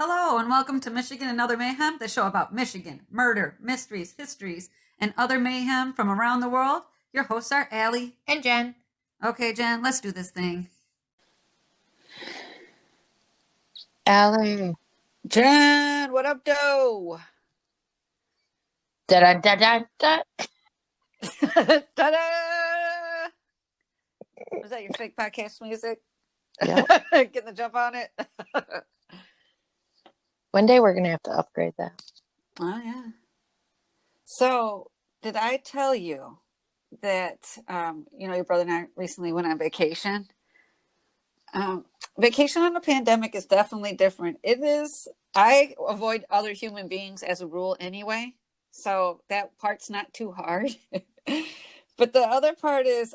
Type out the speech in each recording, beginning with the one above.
Hello, and welcome to Michigan and Other Mayhem, the show about Michigan, murder, mysteries, histories, and other mayhem from around the world. Your hosts are Allie and Jen. Okay, Jen, let's do this thing. Allie. Jen, what up, doe? Da-da-da-da-da. Ta-da! Was that your fake podcast music? Yep. Getting the jump on it? One day we're going to have to upgrade that. Oh, yeah. So, did I tell you that, your brother and I recently went on vacation? Vacation on a pandemic is definitely different. I avoid other human beings as a rule anyway. So that part's not too hard. But the other part is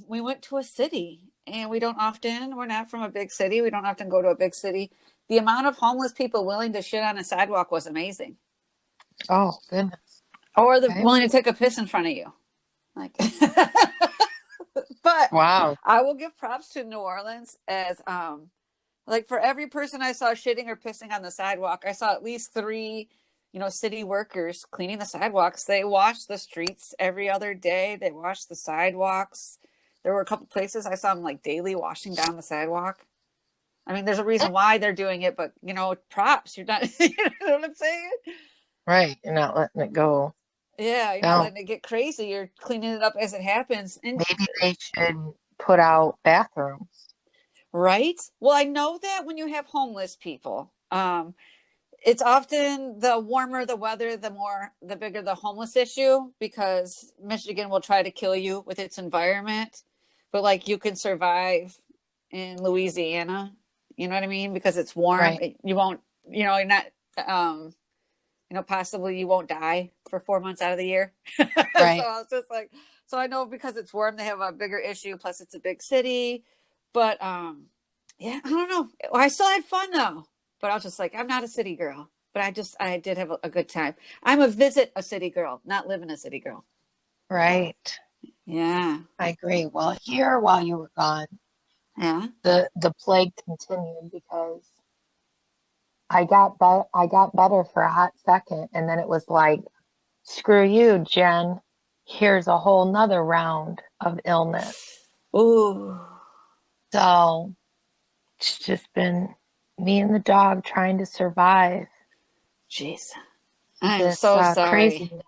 we went to a city, and we're not from a big city. We don't often go to a big city. The amount of homeless people willing to shit on a sidewalk was amazing. Oh, goodness. Or willing to take a piss in front of you. Like, but wow. I will give props to New Orleans as for every person I saw shitting or pissing on the sidewalk, I saw at least 3 city workers cleaning the sidewalks. They wash the streets every other day. They wash the sidewalks. There were a couple places I saw them daily washing down the sidewalk. I mean, there's a reason why they're doing it, but props. You're not, you know what I'm saying? Right. You're not letting it go. Yeah. You're not letting it get crazy. You're cleaning it up as it happens. And maybe they should put out bathrooms. Right. Well, I know that when you have homeless people, it's often the warmer the weather, the bigger the homeless issue, because Michigan will try to kill you with its environment. But you can survive in Louisiana, you know what I mean? Because it's warm. Right. You won't, you're not, possibly you won't die for 4 months out of the year. Right. So I was just so I know because it's warm, they have a bigger issue. Plus it's a big city, but, yeah, I don't know. Well, I still had fun though. But I was just I'm not a city girl, but I did have a good time. I'm a city girl, not live in a city girl. Right. Yeah. I agree. Well, here while you were gone, yeah, the plague continued because I got better for a hot second, and then it was screw you, Jen. Here's a whole nother round of illness. Ooh. So it's just been me and the dog trying to survive. Jeez. I'm so sorry. Craziness.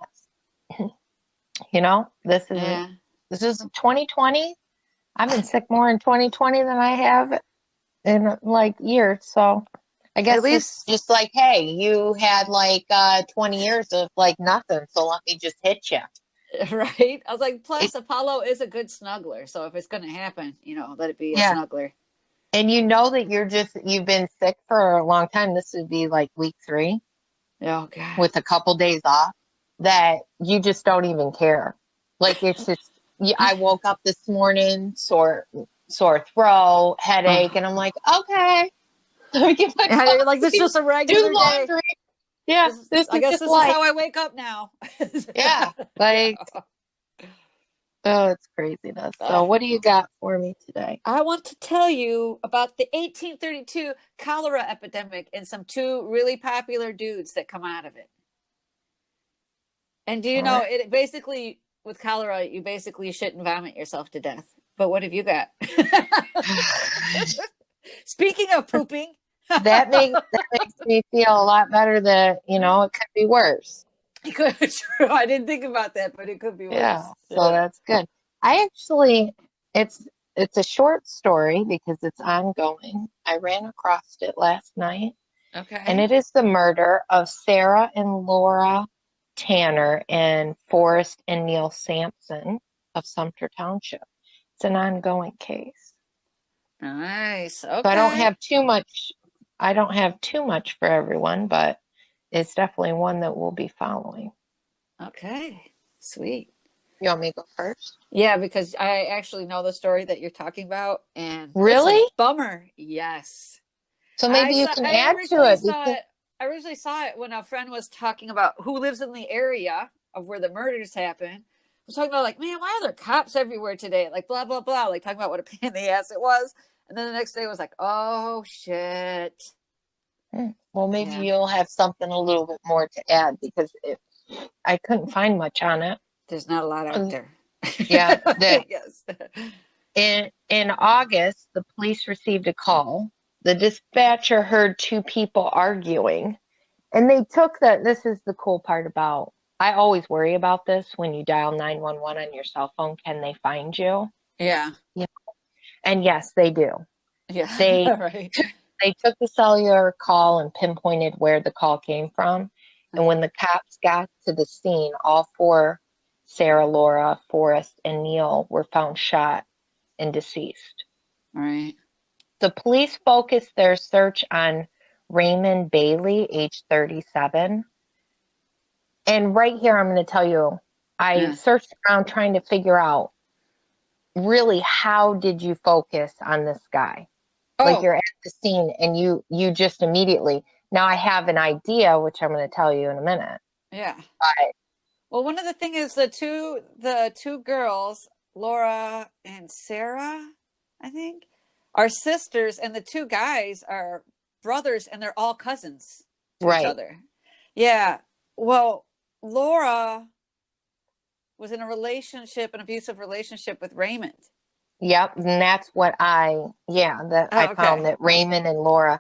This is 2020. I've been sick more in 2020 than I have in years. So I guess it's just hey, you had 20 years of nothing. So let me just hit you. Right. I was plus Apollo is a good snuggler. So if it's going to happen, let it be a snuggler. And that you've been sick for a long time. This would be week 3. Oh, God. With a couple days off, that you just don't even care. It's just, I woke up this morning, sore throat, headache, and I'm okay. You're this is just a regular day. Yeah. I guess this is how I wake up now. Yeah. Oh, it's craziness. So what do you got for me today? I want to tell you about the 1832 cholera epidemic and some 2 really popular dudes that come out of it. And do you know, it basically, with cholera, you basically shit and vomit yourself to death. But what have you got? Speaking of pooping. that makes me feel a lot better that, it could be worse. It could be true. I didn't think about that, but it could be worse. Yeah, so that's good. It's a short story because it's ongoing. I ran across it last night. Okay. And it is the murder of Sarah and Laura Tanner and Forrest and Neil Sampson of Sumter Township. It's an ongoing case. Nice. Okay. So I don't have too much for everyone, but it's definitely one that we'll be following. Okay. Sweet. You want me to go first? Yeah, because I actually know the story that you're talking about. And really? It's a bummer. Yes. So maybe you can add to it. I originally saw it when a friend was talking about who lives in the area of where the murders happened. I was talking about man, why are there cops everywhere today? Blah, blah, blah. Talking about what a pain in the ass it was. And then the next day was oh, shit. Well, maybe Yeah. you'll have something a little bit more to add because I couldn't find much on it. There's not a lot out there. Yeah, Yes. in August, the police received a call. The dispatcher heard two people arguing, and they took that. This is the cool part about. I always worry about this when you dial 911 on your cell phone. Can they find you? Yeah. Yeah. And yes, they do. Yeah. They Right. they took the cellular call and pinpointed where the call came from. And when the cops got to the scene, all four, Sarah, Laura, Forrest, and Neil, were found shot and deceased. Right. The police focused their search on Raymond Bailey, age 37. And right here, I'm going to tell you, I searched around trying to figure out really how did you focus on this guy? Like you're at the scene and you just immediately, now I have an idea, which I'm going to tell you in a minute. Yeah. But, well, one of the things is the two girls, Laura and Sarah, I think, are sisters, and the two guys are brothers, and they're all cousins to each other. Yeah. Well, Laura was in an abusive relationship with Raymond. Yep, and that's what I found that Raymond and Laura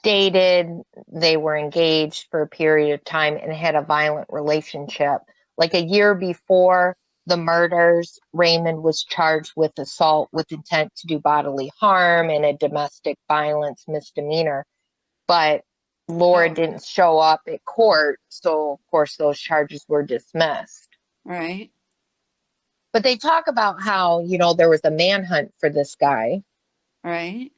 dated, they were engaged for a period of time and had a violent relationship. Like a year before the murders, Raymond was charged with assault with intent to do bodily harm and a domestic violence misdemeanor. But Laura didn't show up at court, so of course those charges were dismissed. Right. But they talk about how, there was a manhunt for this guy. Right.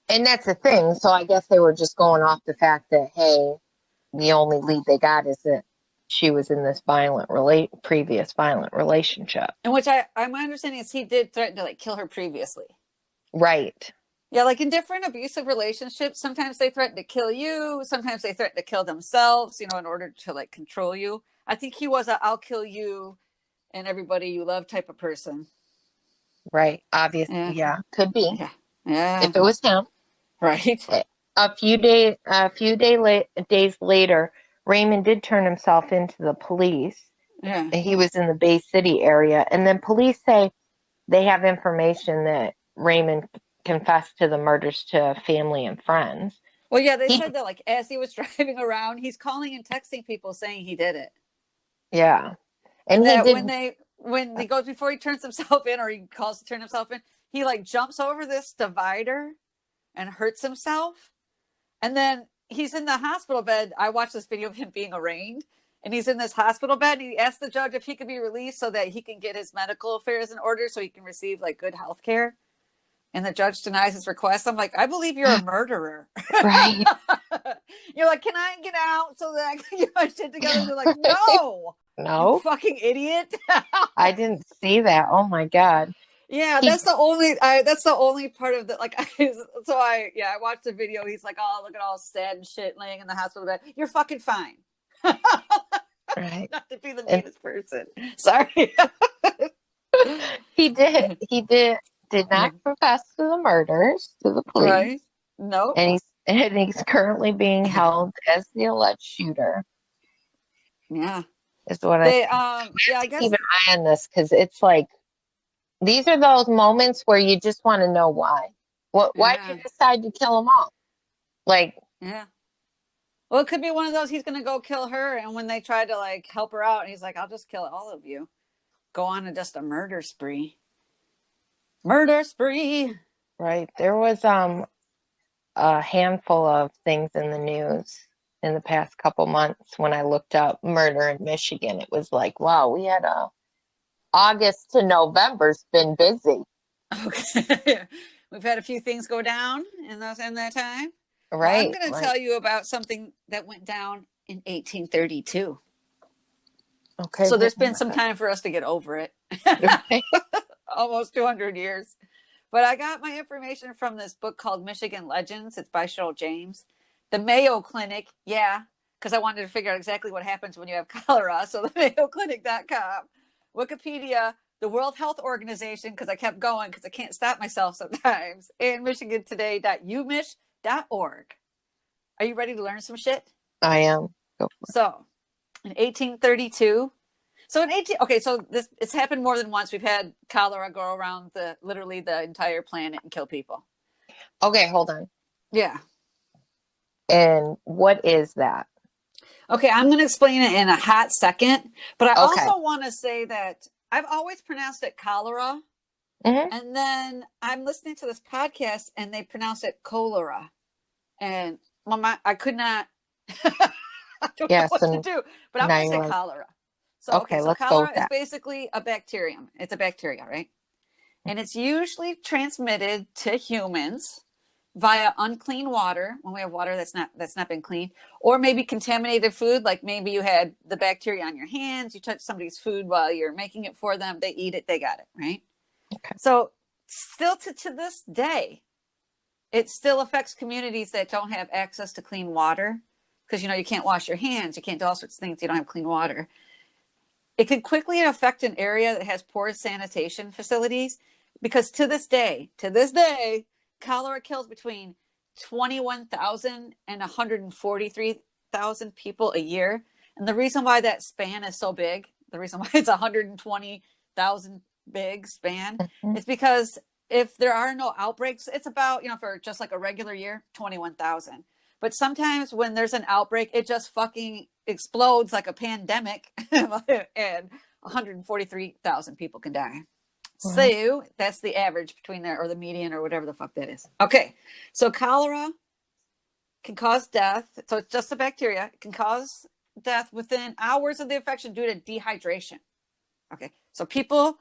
And that's the thing. So I guess they were just going off the fact that, hey, the only lead they got is that she was in this previous violent relationship. And which my understanding is he did threaten to kill her previously. Right. Yeah, like in different abusive relationships, sometimes they threaten to kill you. Sometimes they threaten to kill themselves, in order to control you. I think he was a I'll kill you and everybody you love type of person. Right. Obviously. Yeah. Could be. Yeah. If it was him. Right. A few days later, Raymond did turn himself into the police. Yeah. He was in the Bay City area. And then police say they have information that Raymond confessed to the murders to family and friends. Well, yeah, they said that as he was driving around, he's calling and texting people saying he did it. Yeah. And that when he goes before he turns himself in, or he calls to turn himself in, he jumps over this divider and hurts himself. And then he's in the hospital bed. I watched this video of him being arraigned, and he's in this hospital bed. And he asked the judge if he could be released so that he can get his medical affairs in order so he can receive good health care. And the judge denies his request. I'm like, I believe you're a murderer. Right. You're like, can I get out so that I can get my shit together? They're like, no. No. You fucking idiot. I didn't see that. Oh my God. Yeah, that's the only part of the I watched the video. He's like, oh, look at all sad and shit laying in the hospital bed. You're fucking fine. Right. Not to be the meanest person. Sorry. He did not confess to the murders to the police. Right. No. And he's currently being held as the alleged shooter. Yeah. Is what I guess keep an eye on this, because it's these are those moments where you just want to know why. Why did you decide to kill them all? Yeah. Well, it could be one of those, he's going to go kill her, and when they try to help her out, he's like, I'll just kill all of you. Go on just a murder spree. Murder spree. Right. There was a handful of things in the news in the past couple months when I looked up murder in Michigan. It was wow, we had August to November's been busy. Okay. We've had a few things go down in that time. Right. Well, I'm going to tell you about something that went down in 1832. Okay. So there's been some time for us to get over it. Okay. Almost 200 years. But I got my information from this book called Michigan Legends. It's by Cheryl James. The Mayo Clinic, because I wanted to figure out exactly what happens when you have cholera. So the mayoclinic.com. Wikipedia, the World Health Organization, because I kept going because I can't stop myself sometimes, and michigantoday.umich.org. Are you ready to learn some shit? I am. Go for it. So, in 1832, so it's happened more than once. We've had cholera go around literally the entire planet and kill people. Okay, hold on. Yeah. And what is that? Okay, I'm going to explain it in a hot second, but I Okay. also want to say that I've always pronounced it cholera, and then I'm listening to this podcast and they pronounce it cholera, and I could not. I don't know what to do, but I'm going to say cholera. So so cholera is basically a bacterium. It's a bacteria, right? And it's usually transmitted to humans via unclean water, when we have water that's not been cleaned, or maybe contaminated food, like maybe you had the bacteria on your hands, you touch somebody's food while you're making it for them, they eat it, they got it, right? Okay. So still to this day, it still affects communities that don't have access to clean water, because you can't wash your hands, you can't do all sorts of things, you don't have clean water. It can quickly affect an area that has poor sanitation facilities, because to this day, cholera kills between 21,000 and 143,000 people a year. And the reason why that span is so big, the reason why it's 120,000 big span, is because if there are no outbreaks, it's about, for just like a regular year, 21,000. But sometimes when there's an outbreak, it just fucking explodes like a pandemic and 143,000 people can die. So that's the average between there, or the median, or whatever the fuck that is. Okay, so cholera can cause death. So it's just a bacteria. It can cause death within hours of the infection due to dehydration. Okay, so people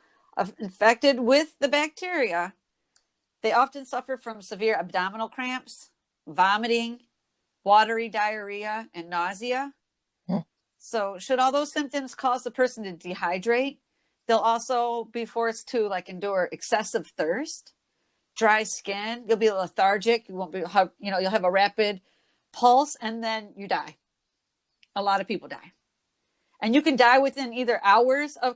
infected with the bacteria, they often suffer from severe abdominal cramps, vomiting, watery diarrhea, and nausea. So should all those symptoms cause the person to dehydrate, they'll also be forced to endure excessive thirst, dry skin. You'll be lethargic. You won't be, you'll have a rapid pulse, and then you die. A lot of people die, and you can die within either hours of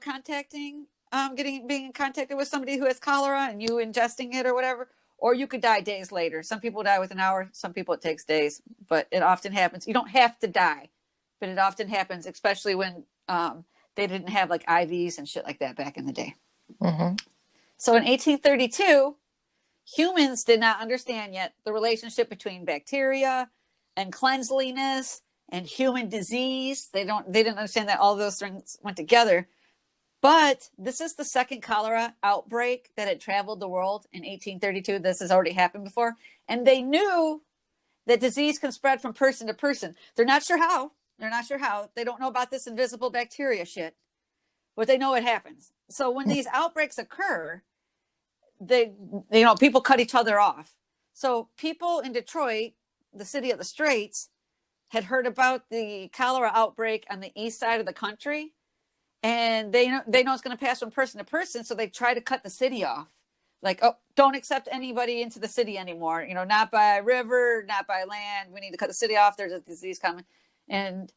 being in contact with somebody who has cholera and you ingesting it or whatever, or you could die days later. Some people die within an hour. Some people it takes days, but it often happens. You don't have to die, but it often happens, especially when they didn't have IVs and shit like that back in the day. So in 1832, humans did not understand yet the relationship between bacteria and cleanliness and human disease. They didn't understand that all those things went together. But this is the second cholera outbreak that had traveled the world in 1832. This has already happened before. And they knew that disease can spread from person to person. They're not sure how. They don't know about this invisible bacteria shit, but they know it happens. So when these outbreaks occur, people cut each other off. So people in Detroit, the city of the Straits, had heard about the cholera outbreak on the east side of the country, and they know it's going to pass from person to person. So they try to cut the city off. Don't accept anybody into the city anymore. Not by river, not by land. We need to cut the city off. There's a disease coming. And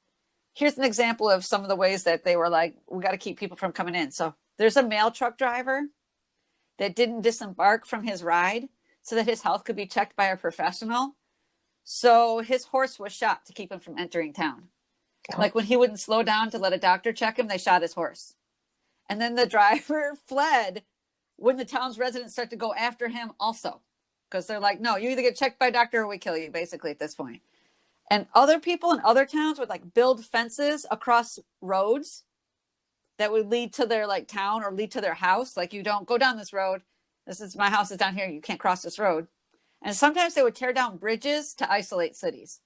here's an example of some of the ways that they were we got to keep people from coming in. So there's a mail truck driver that didn't disembark from his ride so that his health could be checked by a professional. So his horse was shot to keep him from entering town. When he wouldn't slow down to let a doctor check him, they shot his horse. And then the driver fled when the town's residents start to go after him also. Because they're like, no, you either get checked by a doctor or we kill you, basically, at this point. And other people in other towns would build fences across roads that would lead to their town or lead to their house. You don't go down this road. My house is down here. You can't cross this road. And sometimes they would tear down bridges to isolate cities.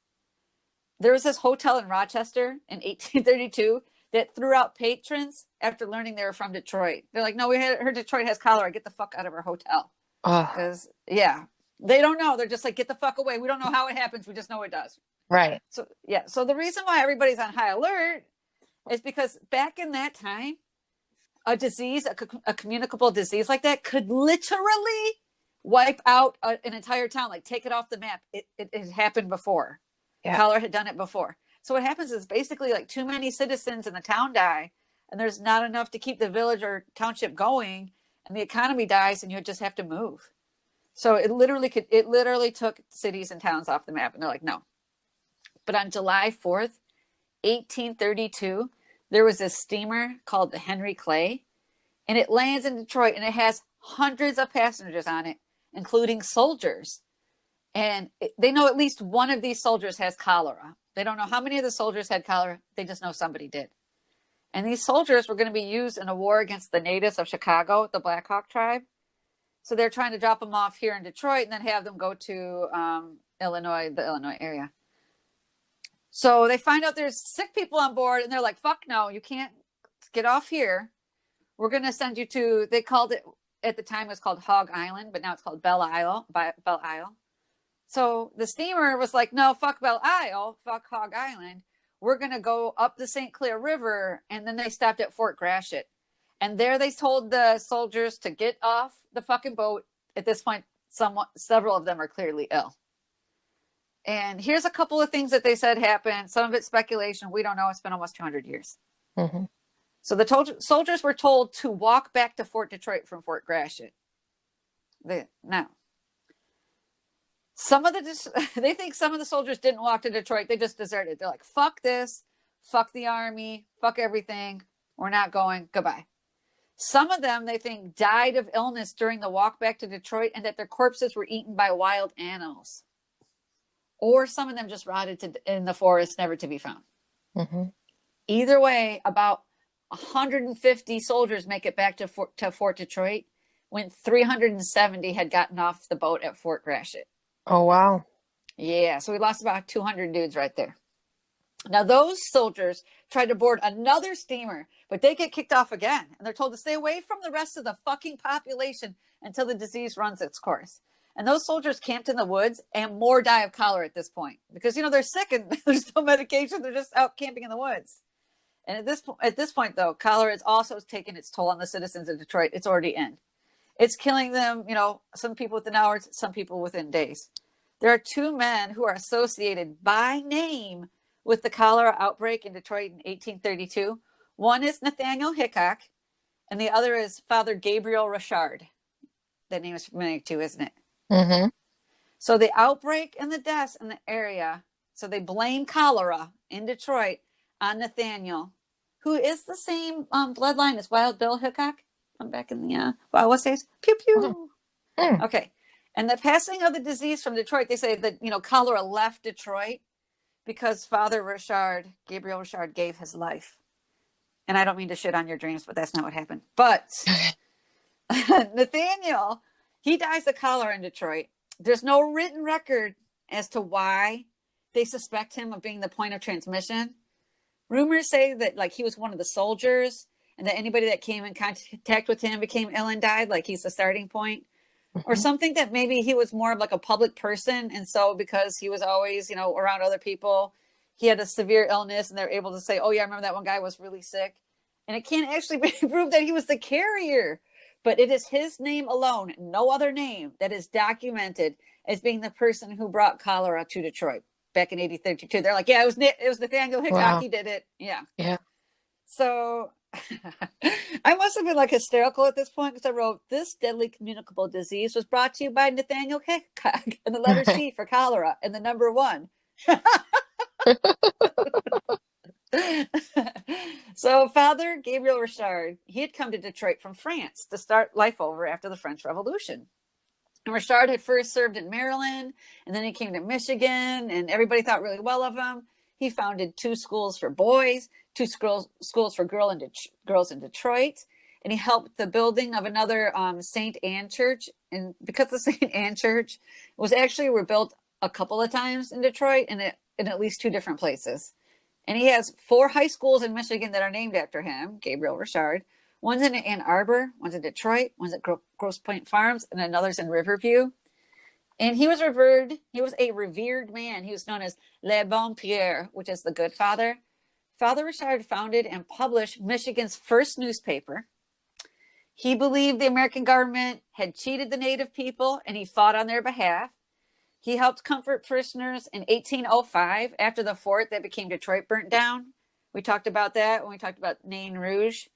There was this hotel in Rochester in 1832 that threw out patrons after learning they were from Detroit. They're like, no, we heard Detroit has cholera. Get the fuck out of our hotel. Because, they don't know. They're just get the fuck away. We don't know how it happens. We just know it does. Right. So, So the reason why everybody's on high alert is because back in that time, a disease, a communicable disease like that could literally wipe out an entire town, take it off the map. It had happened before. Yeah. Cholera had done it before. So what happens is basically too many citizens in the town die, and there's not enough to keep the village or township going, and the economy dies, and you just have to move. So it literally took cities and towns off the map, and they're like, no. but on July 4th, 1832, there was a steamer called the Henry Clay, and it lands in Detroit, and it has hundreds of passengers on it, including soldiers. And they know at least one of these soldiers has cholera. They don't know how many of the soldiers had cholera. They just know somebody did. And these soldiers were going to be used in a war against the natives of Chicago, the Black Hawk tribe. So they're trying to drop them off here in Detroit and then have them go to Illinois, the Illinois area. So they find out there's sick people on board, and they're like, fuck no, you can't get off here. We're going to send you to, they called it, at the time it was called Hog Island, but now it's called Belle Isle. So the steamer was like, no, fuck Belle Isle, fuck Hog Island. We're going to go up the St. Clair River. And then they stopped at Fort Gratiot. And there they told the soldiers to get off the fucking boat. At this point, several of them are clearly ill. And here's a couple of things that they said happened. Some of it's speculation. We don't know. It's been almost 200 years. Mm-hmm. So the soldiers were told to walk back to Fort Detroit from Fort Gratiot. Now, they think some of the soldiers didn't walk to Detroit. They just deserted. They're like, fuck this. Fuck the army. Fuck everything. We're not going. Goodbye. Some of them, they think, died of illness during the walk back to Detroit, and that their corpses were eaten by wild animals. Or some of them just rotted in the forest, never to be found. Mm-hmm. Either way, about 150 soldiers make it back to Fort Detroit when 370 had gotten off the boat at Fort Gratiot. Oh, wow. Yeah, so we lost about 200 dudes right there. Now, those soldiers tried to board another steamer, but they get kicked off again. And they're told to stay away from the rest of the fucking population until the disease runs its course. And those soldiers camped in the woods, and more die of cholera at this point. Because, they're sick and there's no medication. They're just out camping in the woods. And at this point, though, cholera is also taking its toll on the citizens of Detroit. It's already in. It's killing them, some people within hours, some people within days. There are two men who are associated by name with the cholera outbreak in Detroit in 1832. One is Nathaniel Hickok, and the other is Father Gabriel Richard. That name is familiar too, isn't it? Mm-hmm. So the outbreak and the deaths in the area, so they blame cholera in Detroit on Nathaniel, who is the same bloodline as Wild Bill Hickok from back in the Wild West days. Pew pew. Mm-hmm. Okay. And the passing of the disease from Detroit, they say that, cholera left Detroit because Father Gabriel Richard, gave his life. And I don't mean to shit on your dreams, but that's not what happened. But Nathaniel, he dies of cholera in Detroit. There's no written record as to why they suspect him of being the point of transmission. Rumors say that he was one of the soldiers, and that anybody that came in contact with him became ill and died, like he's the starting point. Or something that maybe he was more of a public person. And so because he was always, around other people, he had a severe illness, and they're able to say, oh yeah, I remember that one guy was really sick. And it can't actually be proved that he was the carrier, but it is his name alone, no other name, that is documented as being the person who brought cholera to Detroit back in 1832. They're like, yeah, it was Nathaniel Hickok. Wow. He did it. Yeah. Yeah. So I must have been hysterical at this point, because I wrote, this deadly communicable disease was brought to you by Nathaniel Hickok, and the letter C for cholera and the number 1. So Father Gabriel Richard, he had come to Detroit from France to start life over after the French Revolution. And Richard had first served in Maryland, and then he came to Michigan, and everybody thought really well of him. He founded 2 schools for boys, 2 schools for girls in Detroit, and he helped the building of another St. Anne Church. And because the St. Anne Church was actually rebuilt a couple of times in Detroit, and in at least 2 different places. And he has 4 high schools in Michigan that are named after him, Gabriel Richard. One's in Ann Arbor, one's in Detroit, one's at Grosse Pointe Farms, and another's in Riverview. And he was revered. He was a revered man. He was known as Le Bon Père, which is the good father. Father Richard founded and published Michigan's first newspaper. He believed the American government had cheated the native people, and he fought on their behalf. He helped comfort prisoners in 1805 after the fort that became Detroit burnt down. We talked about that when we talked about Nain Rouge,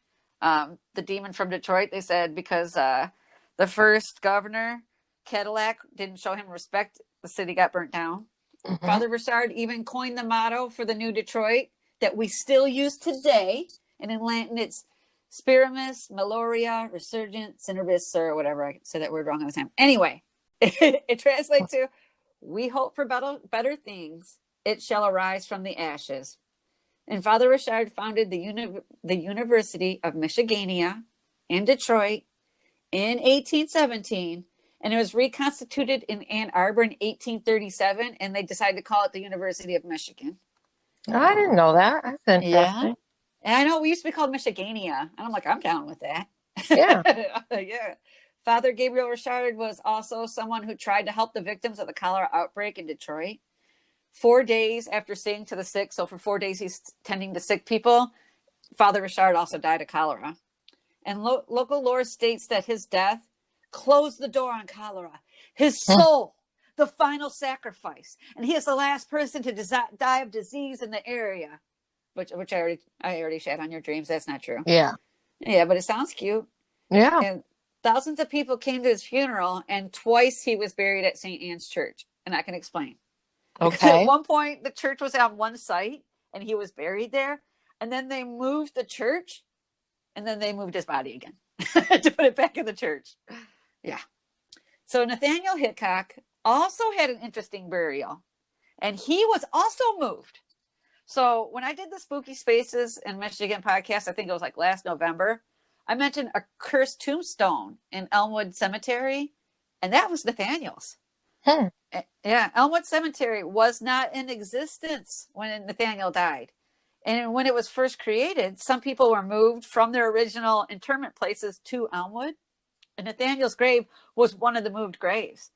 the demon from Detroit. They said because the first governor, Cadillac, didn't show him respect, the city got burnt down. Mhm. Father Richard even coined the motto for the new Detroit that we still use today. And in Latin, it's Spirimus, Meloria, Resurgent, Cinerbis, or whatever. I said that word wrong all the time. Anyway, it translates to, we hope for better things. It shall arise from the ashes. And Father Richard founded the University of Michigania in Detroit in 1817, and it was reconstituted in Ann Arbor in 1837, and they decided to call it the University of Michigan. I didn't know that. That's interesting. Yeah. And I know we used to be called Michigania, and I'm like, I'm down with that. Yeah. Yeah. Father Gabriel Richard was also someone who tried to help the victims of the cholera outbreak in Detroit. 4 days after seeing to the sick, so for 4 days he's tending to sick people, Father Richard also died of cholera. And local lore states that his death closed the door on cholera. His soul, the final sacrifice, and he is the last person to die of disease in the area, which I already shat on your dreams. That's not true. Yeah. Yeah, but it sounds cute. Yeah. And thousands of people came to his funeral, and twice he was buried at St. Anne's Church, and I can explain. Because Okay. at one point, the church was on one site, and he was buried there, and then they moved the church, and then they moved his body again to put it back in the church. Yeah. So Nathaniel Hickok also had an interesting burial, and he was also moved. So when I did the Spooky Spaces in Michigan podcast, I think it was like last November, I mentioned a cursed tombstone in Elmwood Cemetery, and that was Nathaniel's. Yeah, Elmwood Cemetery was not in existence when Nathaniel died. And when it was first created, some people were moved from their original interment places to Elmwood. And Nathaniel's grave was one of the moved graves.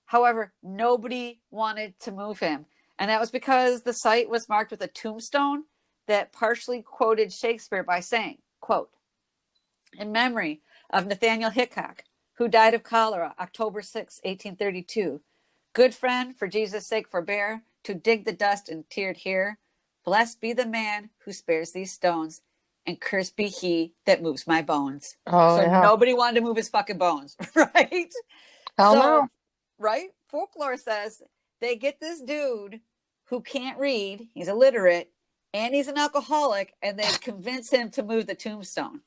However, nobody wanted to move him. And that was because the site was marked with a tombstone that partially quoted Shakespeare by saying, quote, in memory of Nathaniel Hickok, who died of cholera, October 6, 1832. Good friend, for Jesus' sake forbear to dig the dust and tiered here. Blessed be the man who spares these stones, and cursed be he that moves my bones. Oh, so yeah. Nobody wanted to move his fucking bones, right? Hell no. Right? Folklore says they get this dude who can't read, he's illiterate, and he's an alcoholic, and they convince him to move the tombstone.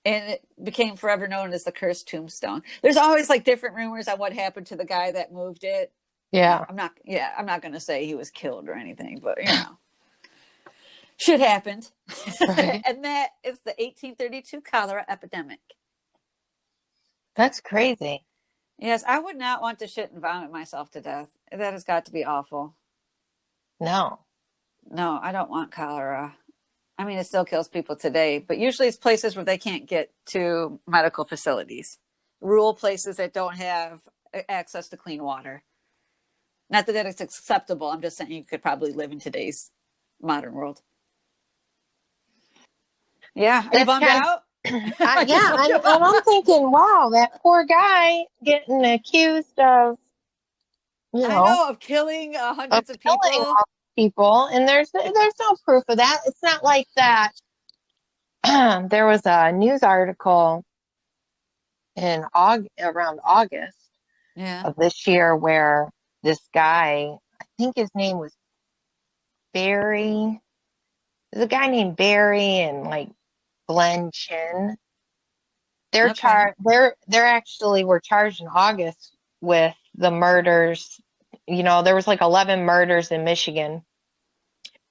And it became forever known as the cursed tombstone. There's always like different rumors on what happened to the guy that moved it. Yeah. I'm not going to say he was killed or anything, but you know, shit happened. Right. And that is the 1832 cholera epidemic. That's crazy. Yes, I would not want to shit and vomit myself to death. That has got to be awful. No. No, I don't want cholera. I mean, it still kills people today, but usually it's places where they can't get to medical facilities, rural places that don't have access to clean water. Not that it's acceptable. I'm just saying you could probably live in today's modern world. Yeah. Are you bummed out? Yeah. I'm thinking, wow, that poor guy getting accused of, I know, of killing hundreds of people. And there's no proof of that. It's not like that. There was a news article in around August of this year where this guy, I think his name was Barry. There's a guy named Barry and like Glenn Chin. They're actually were charged in August with the murders. You know, there was like 11 murders in Michigan,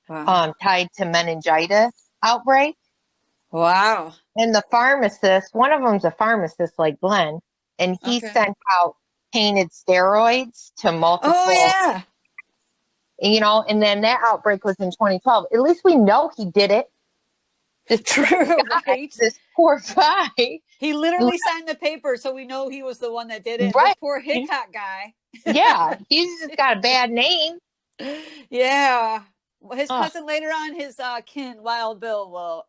tied to meningitis outbreak. Wow. And the pharmacist, one of them's a pharmacist like Glenn, and he sent out painted steroids to multiple. Oh, yeah. You know, and then that outbreak was in 2012. At least we know he did it. Right? This poor guy. He literally signed the paper, so we know he was the one that did it. Right. This poor Hickok guy. Yeah, he's just got a bad name. Yeah. His cousin later on, his kin, Wild Bill, will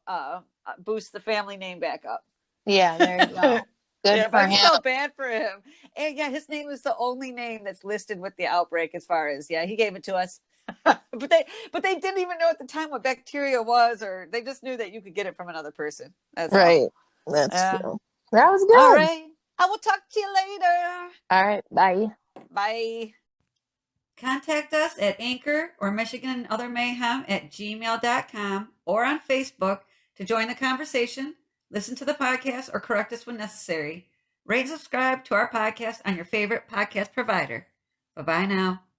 boost the family name back up. Yeah, there you go. Good for him. I felt bad for him. And yeah, his name is the only name that's listed with the outbreak as far as, he gave it to us. but they didn't even know at the time what bacteria was, or they just knew that you could get it from another person. That's right. All. That's true. That was good. All right. I will talk to you later. All right. Bye. Bye. contact us at Anchor or Michigan and Other Mayhem at gmail.com or on Facebook to join the conversation, listen to the podcast, or correct us when necessary. Rate and subscribe to our podcast on your favorite podcast provider. Bye-bye now.